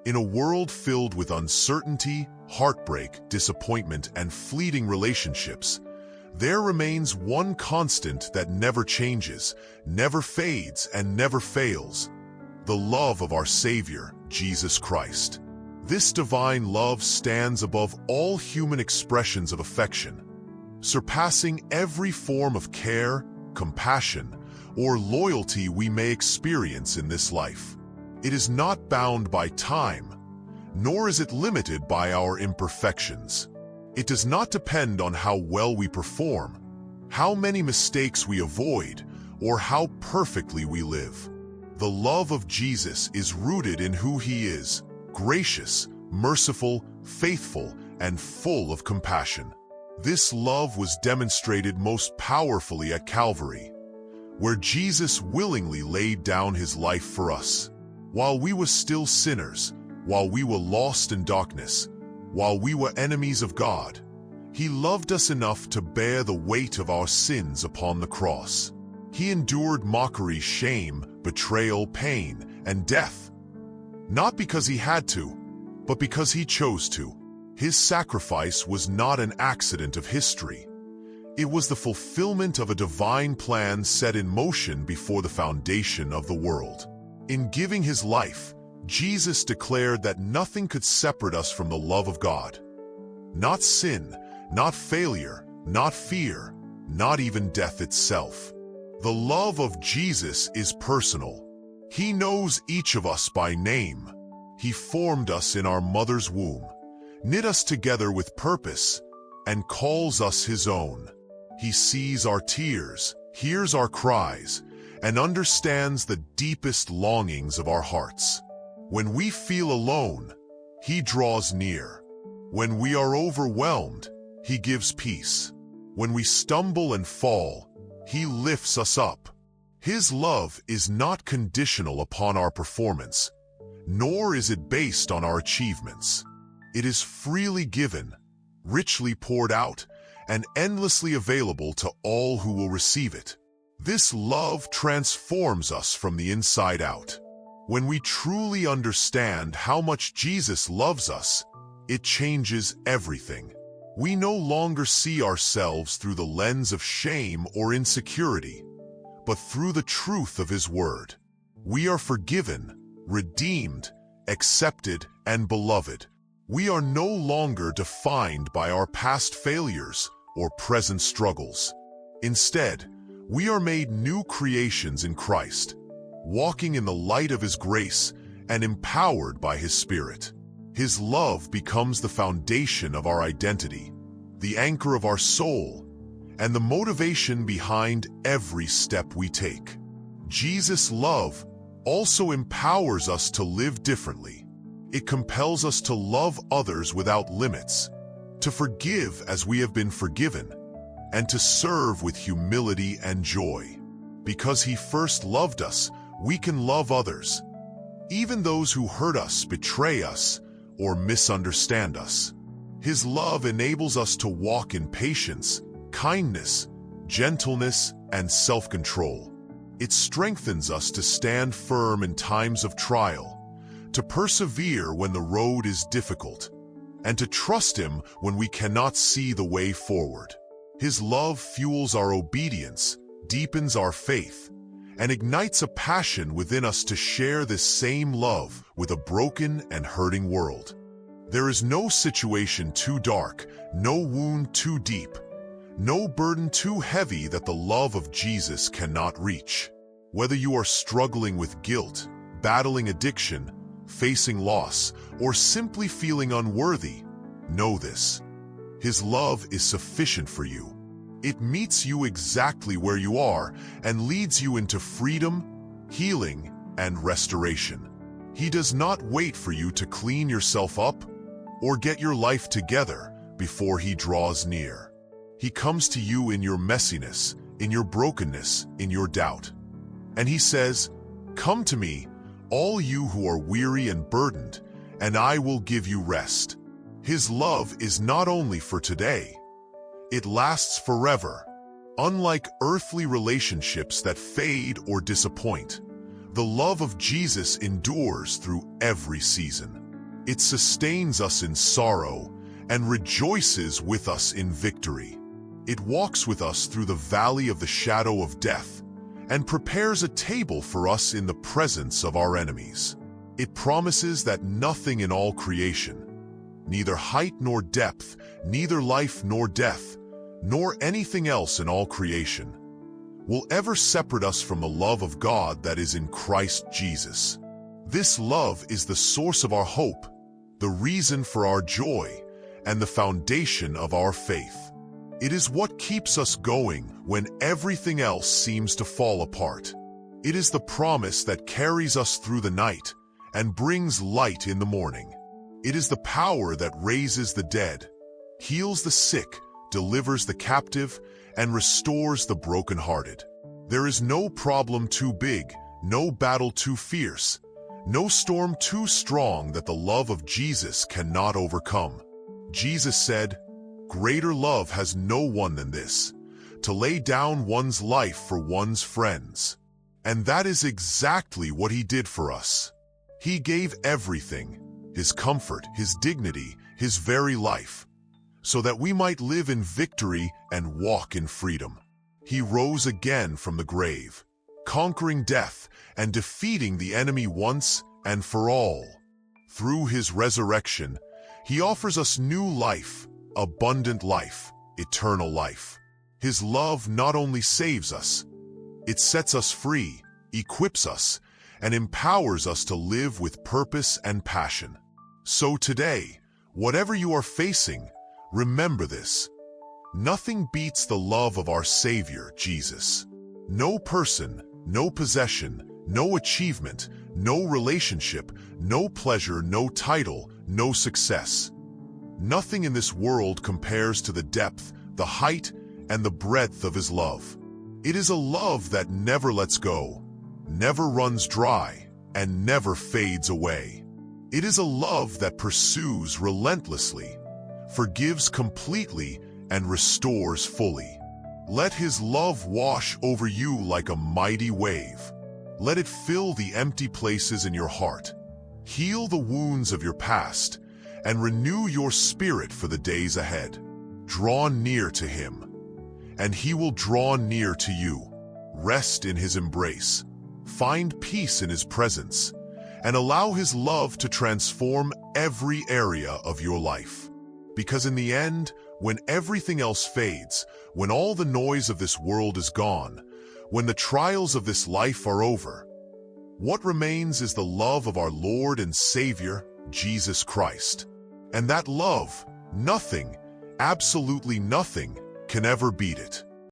In a world filled with uncertainty, heartbreak, disappointment, and fleeting relationships, there remains one constant that never changes, never fades, and never fails: the love of our Savior, Jesus Christ. This divine love stands above all human expressions of affection, surpassing every form of care, compassion, or loyalty we may experience in this life. It is not bound by time, nor is it limited by our imperfections. It does not depend on how well we perform, how many mistakes we avoid, or how perfectly we live. The love of Jesus is rooted in who He is: gracious, merciful, faithful, and full of compassion. This love was demonstrated most powerfully at Calvary, where Jesus willingly laid down His life for us. While we were still sinners, while we were lost in darkness, while we were enemies of God, He loved us enough to bear the weight of our sins upon the cross. He endured mockery, shame, betrayal, pain, and death, not because He had to, but because He chose to. His sacrifice was not an accident of history. It was the fulfillment of a divine plan set in motion before the foundation of the world. In giving His life, Jesus declared that nothing could separate us from the love of God. Not sin, not failure, not fear, not even death itself. The love of Jesus is personal. He knows each of us by name. He formed us in our mother's womb, knit us together with purpose, and calls us His own. He sees our tears, hears our cries, and understands the deepest longings of our hearts. When we feel alone, He draws near. When we are overwhelmed, He gives peace. When we stumble and fall, He lifts us up. His love is not conditional upon our performance, nor is it based on our achievements. It is freely given, richly poured out, and endlessly available to all who will receive it. This love transforms us from the inside out. When we truly understand how much Jesus loves us, it changes everything. We no longer see ourselves through the lens of shame or insecurity, but through the truth of His word. We are forgiven, redeemed, accepted, and beloved. We are no longer defined by our past failures or present struggles. Instead, we are made new creations in Christ, walking in the light of His grace and empowered by His Spirit. His love becomes the foundation of our identity, the anchor of our soul, and the motivation behind every step we take. Jesus' love also empowers us to live differently. It compels us to love others without limits, to forgive as we have been forgiven, and to serve with humility and joy. Because He first loved us, we can love others, even those who hurt us, betray us, or misunderstand us. His love enables us to walk in patience, kindness, gentleness, and self-control. It strengthens us to stand firm in times of trial, to persevere when the road is difficult, and to trust Him when we cannot see the way forward. His love fuels our obedience, deepens our faith, and ignites a passion within us to share this same love with a broken and hurting world. There is no situation too dark, no wound too deep, no burden too heavy that the love of Jesus cannot reach. Whether you are struggling with guilt, battling addiction, facing loss, or simply feeling unworthy, know this: His love is sufficient for you. It meets you exactly where you are and leads you into freedom, healing, and restoration. He does not wait for you to clean yourself up or get your life together before He draws near. He comes to you in your messiness, in your brokenness, in your doubt. And He says, "Come to me, all you who are weary and burdened, and I will give you rest." His love is not only for today, it lasts forever. Unlike earthly relationships that fade or disappoint, the love of Jesus endures through every season. It sustains us in sorrow and rejoices with us in victory. It walks with us through the valley of the shadow of death and prepares a table for us in the presence of our enemies. It promises that nothing in all creation, neither height nor depth, neither life nor death, nor anything else in all creation, will ever separate us from the love of God that is in Christ Jesus. This love is the source of our hope, the reason for our joy, and the foundation of our faith. It is what keeps us going when everything else seems to fall apart. It is the promise that carries us through the night and brings light in the morning. It is the power that raises the dead, heals the sick, delivers the captive, and restores the brokenhearted. There is no problem too big, no battle too fierce, no storm too strong that the love of Jesus cannot overcome. Jesus said, "Greater love has no one than this, to lay down one's life for one's friends." And that is exactly what he did for us. He gave everything, his comfort, his dignity, his very life, so that we might live in victory and walk in freedom. He rose again from the grave, conquering death and defeating the enemy once and for all. Through his resurrection, he offers us new life, abundant life, eternal life. His love not only saves us, it sets us free, equips us, and empowers us to live with purpose and passion. So today, whatever you are facing, remember this: nothing beats the love of our Savior, Jesus. No person, no possession, no achievement, no relationship, no pleasure, no title, no success. Nothing in this world compares to the depth, the height, and the breadth of his love. It is a love that never lets go, never runs dry, and never fades away. It is a love that pursues relentlessly, forgives completely, and restores fully. Let his love wash over you like a mighty wave. Let it fill the empty places in your heart, heal the wounds of your past, and renew your spirit for the days ahead. Draw near to him, and he will draw near to you. Rest in his embrace, find peace in his presence, and allow his love to transform every area of your life. Because in the end, when everything else fades, when all the noise of this world is gone, when the trials of this life are over, what remains is the love of our Lord and Savior, Jesus Christ. And that love, nothing, absolutely nothing, can ever beat it.